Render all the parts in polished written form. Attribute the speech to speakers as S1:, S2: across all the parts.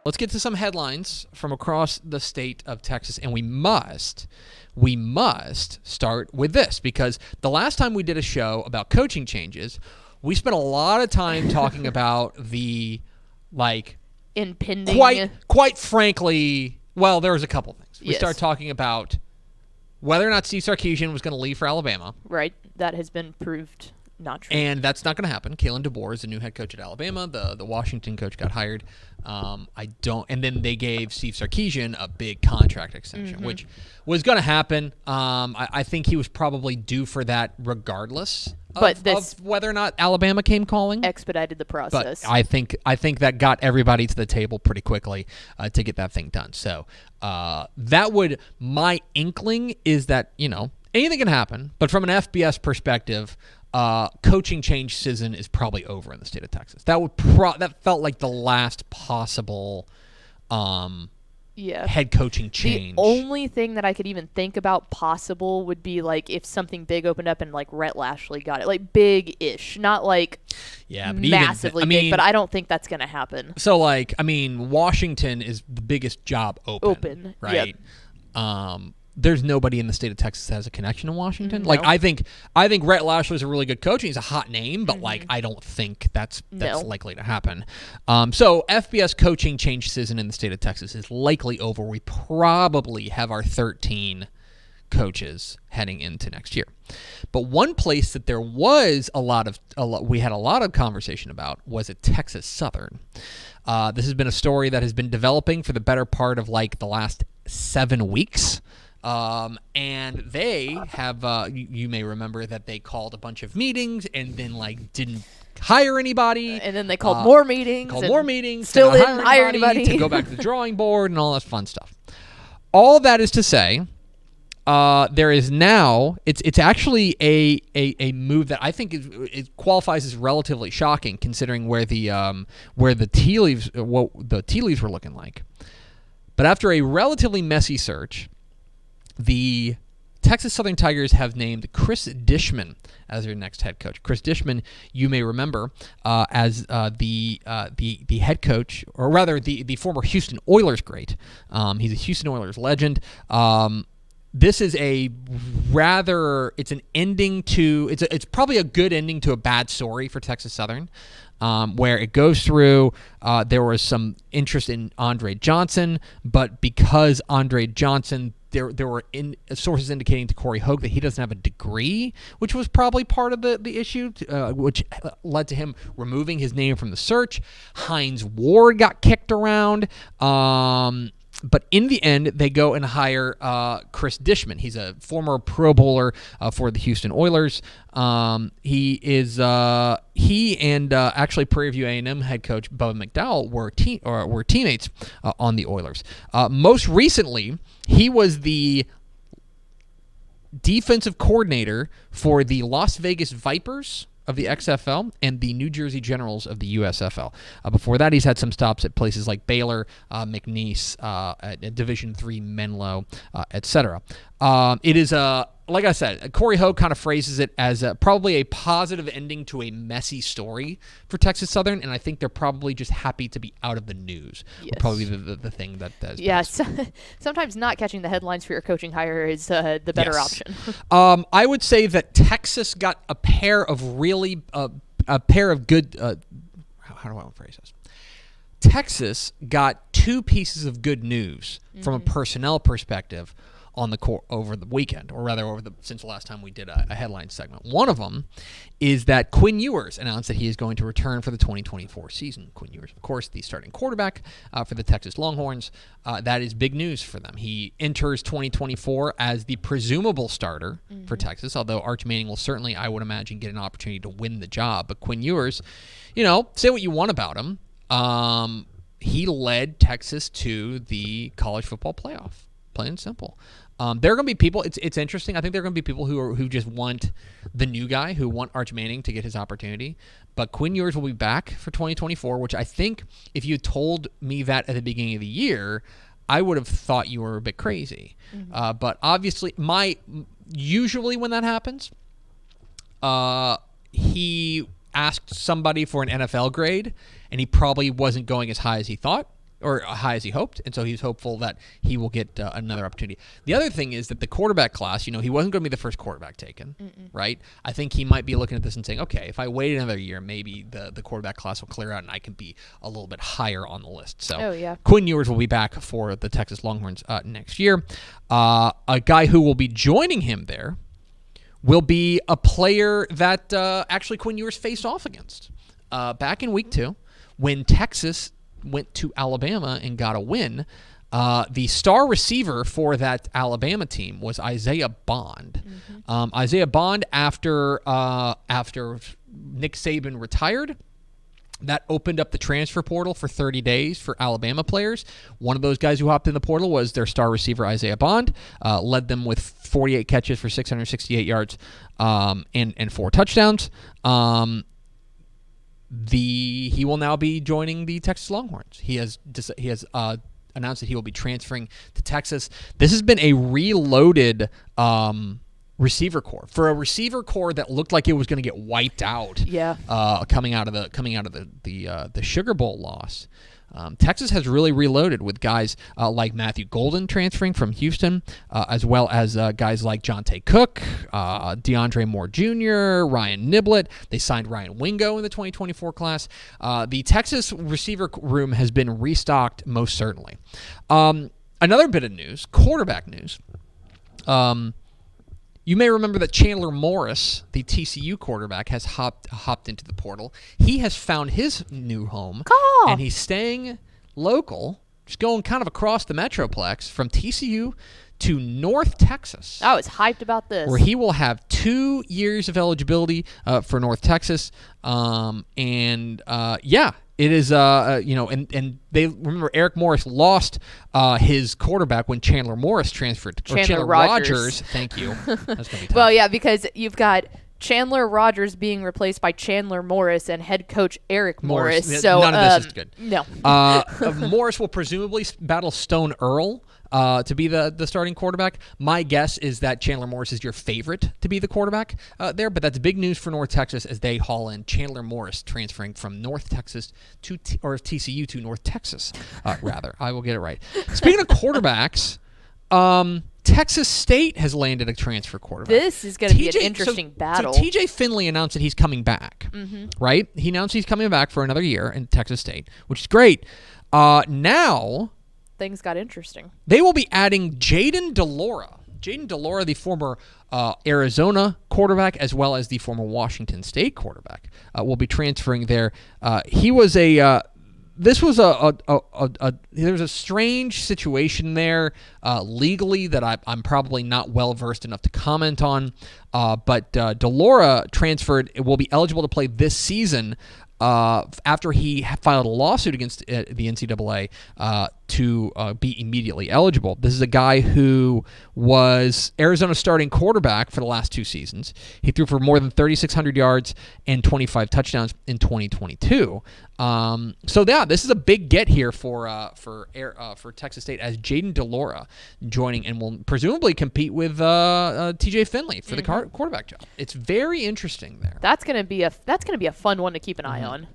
S1: let's get to some headlines from across the state of Texas, and we must start with this, because the last time we did a show about coaching changes, we spent a lot of time talking about the
S2: impending.
S1: Quite frankly, well, there was a couple things. We
S2: Yes.
S1: started talking about whether or not Steve Sarkisian was going to leave for Alabama.
S2: Right. That has been proved not true.
S1: And that's not going to happen. Kalen DeBoer is the new head coach at Alabama. The Washington coach got hired. And then they gave Steve Sarkisian a big contract extension, which was going to happen. I think he was probably due for that regardless of whether or not Alabama came calling.
S2: Expedited the process.
S1: But I think that got everybody to the table pretty quickly to get that thing done. So my inkling is that, anything can happen. But from an FBS perspective, coaching change season is probably over in the state of Texas. That felt like the last possible head coaching change.
S2: The only thing that I could even think about possible would be if something big opened up and Rhett Lashley got it, big-ish, not massively big. But I don't think that's going to happen.
S1: So Washington is the biggest job open, right?
S2: Yep.
S1: There's nobody in the state of Texas that has a connection to Washington.
S2: No.
S1: I think Rhett Lashley is a really good coach. And he's a hot name, but I don't think that's likely to happen. So FBS coaching change season in the state of Texas is likely over. We probably have our 13 coaches heading into next year. But one place that there was we had a lot of conversation about was at Texas Southern. This has been a story that has been developing for the better part of the last 7 weeks. And they have, you may remember that they called a bunch of meetings and then didn't hire anybody.
S2: And then they called more meetings. Still didn't hire anybody.
S1: To go back to the drawing board and all that fun stuff. All that is to say, there is now, it's actually a move that I think it qualifies as relatively shocking considering where the tea leaves were looking like. But after a relatively messy search, the Texas Southern Tigers have named Chris Dishman as their next head coach. Chris Dishman, you may remember, as the head coach, or rather the former Houston Oilers great. He's a Houston Oilers legend. This is it's an ending to, it's probably a good ending to a bad story for Texas Southern. Where it goes through, there was some interest in Andre Johnson, but because Andre Johnson, there were sources indicating to Corey Hogue that he doesn't have a degree, which was probably part of the issue, which led to him removing his name from the search. Hines Ward got kicked around. But in the end, they go and hire Chris Dishman. He's a former Pro Bowler for the Houston Oilers. He and actually Prairie View A&M head coach Bubba McDowell were teammates on the Oilers. Most recently, he was the defensive coordinator for the Las Vegas Vipers of the XFL and the New Jersey Generals of the USFL. Before that, he's had some stops at places like Baylor, McNeese, at Division III Menlo, etc. It is like I said, Corey Hogue kind of phrases it as probably a positive ending to a messy story for Texas Southern, and I think they're probably just happy to be out of the news.
S2: Yes.
S1: Probably the thing that does.
S2: Yeah, sometimes not catching the headlines for your coaching hire is the better option.
S1: I would say that Texas got a pair of good. How do I phrase this? Texas got two pieces of good news from a personnel perspective on the court over the weekend, or rather since the last time we did a headline segment. One of them is that Quinn Ewers announced that he is going to return for the 2024 season. Quinn Ewers, of course, the starting quarterback for the Texas Longhorns. That is big news for them. He enters 2024 as the presumable starter for Texas, although Arch Manning will certainly, I would imagine, get an opportunity to win the job. But Quinn Ewers, say what you want about him, he led Texas to the college football playoff, plain and simple. There are going to be people. It's interesting. I think there are going to be people who just want the new guy, who want Arch Manning to get his opportunity. But Quinn Ewers will be back for 2024, which I think if you told me that at the beginning of the year, I would have thought you were a bit crazy. But obviously, usually when that happens, he asked somebody for an NFL grade, and he probably wasn't going as high as he thought. or high as he hoped, and so he's hopeful that he will get another opportunity. The other thing is that the quarterback class, he wasn't going to be the first quarterback taken, right? I think he might be looking at this and saying, okay, if I wait another year, maybe the quarterback class will clear out and I can be a little bit higher on the list. So Quinn Ewers will be back for the Texas Longhorns next year. A guy who will be joining him there will be a player that actually Quinn Ewers faced off against back in week 2 when Texas went to Alabama and got a win. The star receiver for that Alabama team was Isaiah Bond. Isaiah Bond, after Nick Saban retired, that opened up the transfer portal for 30 days for Alabama players. One of those guys who hopped in the portal was their star receiver, Isaiah Bond. Led them with 48 catches for 668 yards and 4 touchdowns. He will now be joining the Texas Longhorns. He has announced that he will be transferring to Texas. This has been a reloaded receiver core, for a receiver core that looked like it was going to get wiped out. Coming out of the Sugar Bowl loss. Texas has really reloaded with guys like Matthew Golden transferring from Houston, as well as guys like Jonte Cook, DeAndre Moore Jr., Ryan Niblett. They signed Ryan Wingo in the 2024 class. The Texas receiver room has been restocked most certainly. Another bit of news, quarterback news. You may remember that Chandler Morris, the TCU quarterback, has hopped into the portal. He has found his new home, and he's staying local, just going kind of across the Metroplex from TCU to North Texas.
S2: I was hyped about this.
S1: Where he will have 2 years of eligibility for North Texas. It is, and they remember Eric Morris lost his quarterback when Chandler Morris transferred.
S2: Chandler Rogers.
S1: Thank you. That's going to be tough.
S2: Well, yeah, because you've got Chandler Rogers being replaced by Chandler Morris and head coach Eric Morris. So
S1: none of this is good.
S2: No.
S1: Morris will presumably battle Stone Earl to be the starting quarterback. My guess is that Chandler Morris is your favorite to be the quarterback there, but that's big news for North Texas as they haul in Chandler Morris transferring from North Texas to TCU to North Texas, rather. I will get it right. Speaking of quarterbacks, Texas State has landed a transfer quarterback.
S2: This is going to be an interesting battle.
S1: So TJ Finley announced that he's coming back, right? He announced he's coming back for another year in Texas State, which is great. Now
S2: things got interesting.
S1: They will be adding Jaden DeLora. Jaden DeLora, the former Arizona quarterback, as well as the former Washington State quarterback, will be transferring there. He was a... This was there was a strange situation there legally that I'm probably not well versed enough to comment on. But DeLora transferred, will be eligible to play this season after he filed a lawsuit against the NCAA to be immediately eligible. This is a guy who was Arizona's starting quarterback for the last 2 seasons. He threw for more than 3,600 yards and 25 touchdowns in 2022. This is a big get here for Texas State as Jaden DeLora joining and will presumably compete with TJ Finley for the quarterback job. It's very interesting there.
S2: That's gonna be a fun one to keep an eye on.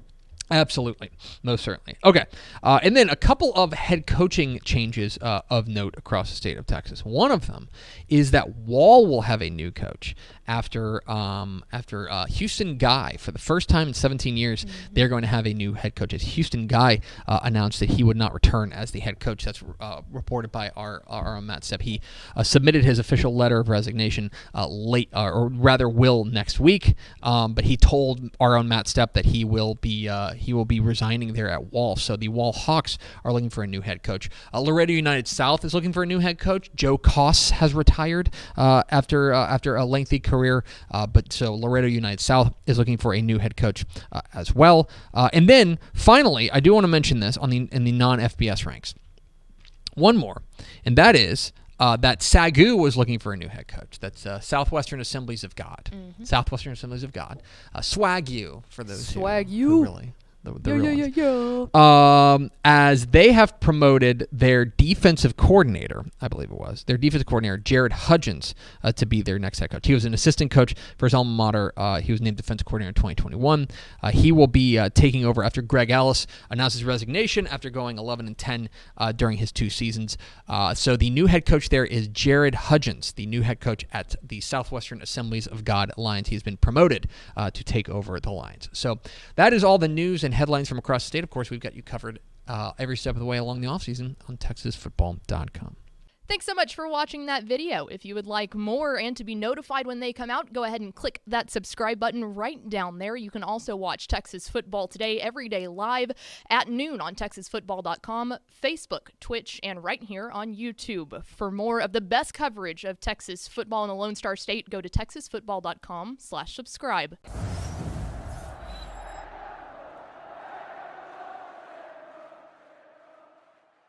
S1: Absolutely. Most certainly. Okay. And then a couple of head coaching changes of note across the state of Texas. One of them is that Wall will have a new coach after Houston Guy, for the first time in 17 years, they're going to have a new head coach. As Houston Guy announced that he would not return as the head coach. That's reported by our own Matt Stepp. He submitted his official letter of resignation will next week. But he told our own Matt Stepp that he will be resigning there at Wall. So the Wall Hawks are looking for a new head coach. Laredo United South is looking for a new head coach. Joe Koss has retired after a lengthy career, but so Laredo United South is looking for a new head coach as well. And then finally, I do want to mention this in the non-FBS ranks. One more, and that is that SAGU was looking for a new head coach. That's Southwestern Assemblies of God. Southwestern Assemblies of God. SWAGU, for those who really the real ones. As they have promoted their defensive coordinator, I believe it was, their defensive coordinator, Jared Hudgens, to be their next head coach. He was an assistant coach for his alma mater. He was named defensive coordinator in 2021. He will be taking over after Greg Ellis announced his resignation after going 11-10 during his 2 seasons. So the new head coach there is Jared Hudgens, the new head coach at the Southwestern Assemblies of God Lions. He's been promoted to take over the Lions. So that is all the news and headlines from across the state. Of course, we've got you covered every step of the way along the offseason on TexasFootball.com.
S2: Thanks so much for watching that video. If you would like more and to be notified when they come out, go ahead and click that subscribe button right down there. You can also watch Texas Football Today every day live at noon on TexasFootball.com, Facebook, Twitch, and right here on YouTube. For more of the best coverage of Texas football in the Lone Star State, go to TexasFootball.com/subscribe.